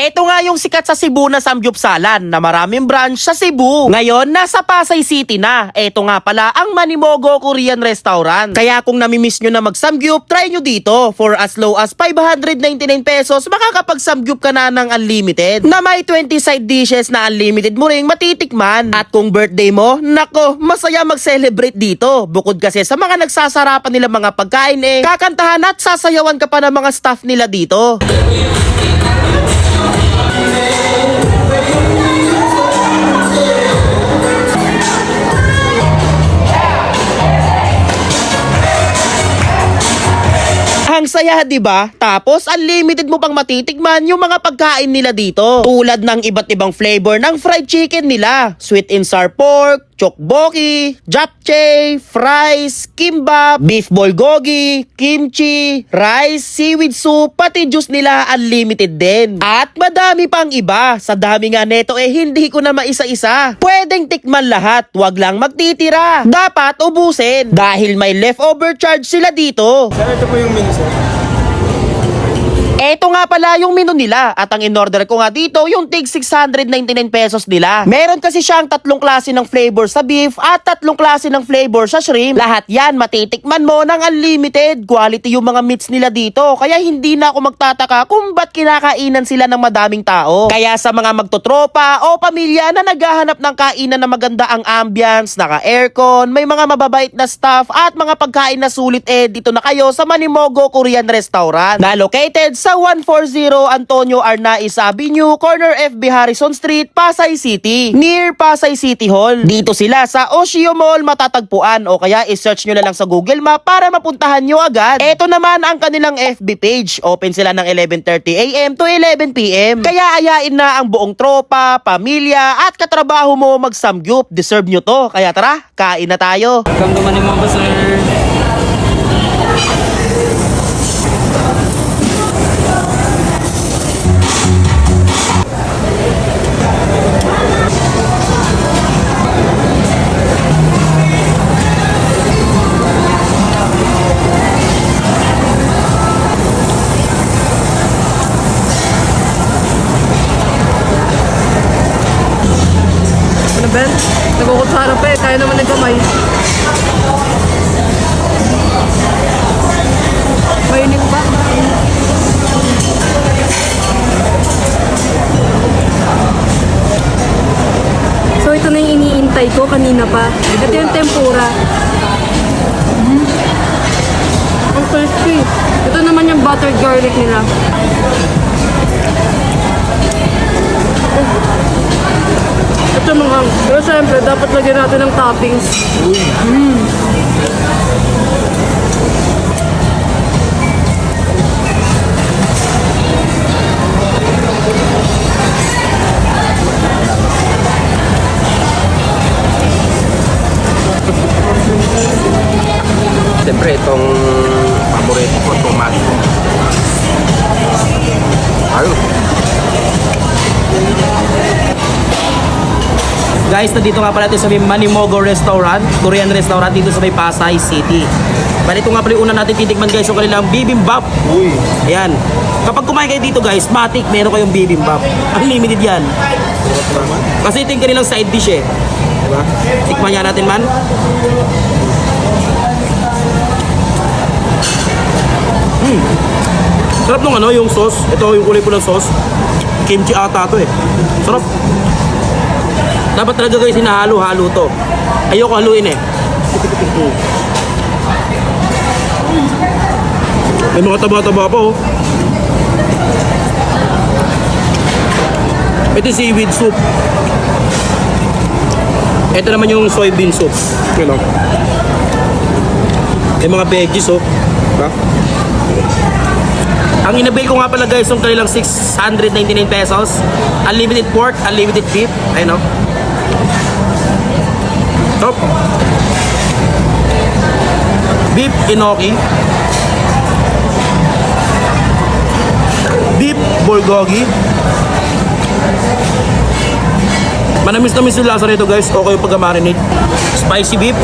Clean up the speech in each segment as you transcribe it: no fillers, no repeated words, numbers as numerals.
Ito nga yung sikat sa Cebu na samgyupsalan na maraming branch sa Cebu. Ngayon, nasa Pasay City na. Ito nga pala ang Manimogo Korean Restaurant. Kaya kung namimiss nyo na mag-samgyup, try nyo dito. For as low as 599 pesos, makakapag-samgyup ka na ng unlimited. Na may 20 side dishes na unlimited mo ring matitikman. At kung birthday mo, nako, masaya mag-celebrate dito. Bukod kasi sa mga nagsasarapan nila mga pagkain kakantahan at sasayawan ka pa ng mga staff nila dito. Ang saya, 'di ba? Tapos unlimited mo pang matitikman yung mga pagkain nila dito. Tulad ng iba't ibang flavor ng fried chicken nila, sweet and sour pork, tteokbokki, japchae, fries, kimbap, beef bulgogi, kimchi, rice, seaweed soup, pati juice nila unlimited din. At madami pang iba. Sa dami nga neto hindi ko na maisa-isa. Pwedeng tikman lahat, wag lang magtitira. Dapat ubusin dahil may leftover charge sila dito. Sir, ito po yung menu, sir. Eto nga pala yung menu nila at ang in-order ko nga dito yung tig 699 pesos nila. Meron kasi siyang tatlong klase ng flavor sa beef at tatlong klase ng flavor sa shrimp. Lahat yan matitikman mo ng unlimited. Quality yung mga meats nila dito kaya hindi na ako magtataka kung ba't kinakainan sila ng madaming tao. Kaya sa mga magtotropa o pamilya na naghahanap ng kainan na maganda ang ambience, naka-aircon, may mga mababait na staff at mga pagkain na sulit dito na kayo sa Manimogo Korean Restaurant na located sa 140 Antonio Arnaiz Avenue, corner FB Harrison Street, Pasay City, near Pasay City Hall. Dito sila sa Oshio Mall matatagpuan o kaya i-search nyo na lang sa Google Map para mapuntahan nyo agad. Ito naman ang kanilang FB page. Open sila ng 11:30 AM to 11 PM. Kaya ayain na ang buong tropa, pamilya at katrabaho mo mag-samgyup. Deserve nyo to. Kaya tara, kain na tayo. Welcome to Manimogo, sir. Ben, nagkukutsara pa kaya naman ng kamay. Mainit ba? So ito na yung iniintay ko kanina pa. Ito yung tempura. Ang crispy. Ito naman yung buttered garlic nila. Ito mga, pero syempre, dapat lagyan natin ng toppings. Siyempre, itong paborito ko, tomato. Ayun. Guys, nandito nga pala ito sa may Manimogo Restaurant, Korean Restaurant dito sa may Pasay City. Bali, ito nga pala yung una natin titikman guys, yung kanilang bibimbap. Uy. Ayan. Kapag kumain kayo dito guys, matik, meron kayong bibimbap. Unlimited yan. Kasi ito yung kanilang side dish Diba? Tikman niya natin man. Sarap nung yung sauce. Ito yung kulay po ng sauce. Kimchi ata ito Sarap. Dapat talaga guys hinahalo-halo to. Ayoko haluin May mga taba-taba pa Ito seaweed soup. Ito naman yung soybean soup. May mga veggies diba? Ang inabil ko nga pala guys yung kanilang 699 pesos. Unlimited pork, unlimited beef. Ayun Top. Beef enoki. Beef bulgogi. Manamis-namis yung lasa nito guys. Okay yung pagka-marinate. Spicy beef.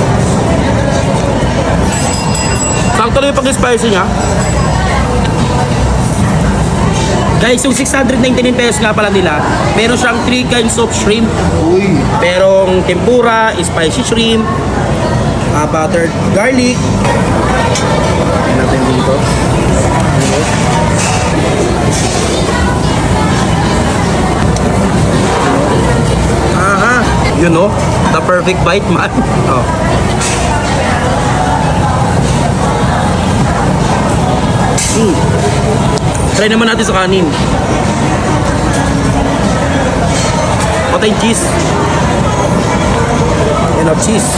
Sakto lang yung pag-spicy niya. Guys, yung 699 pesos nga pala nila, meron siyang 3 kinds of shrimp. Uy. Merong tempura, spicy shrimp, buttered garlic. Tignan natin dito. Aha, you know, the perfect bite, man. Oh. Try naman natin sa kanin. Patay cheese. Yan o, cheese.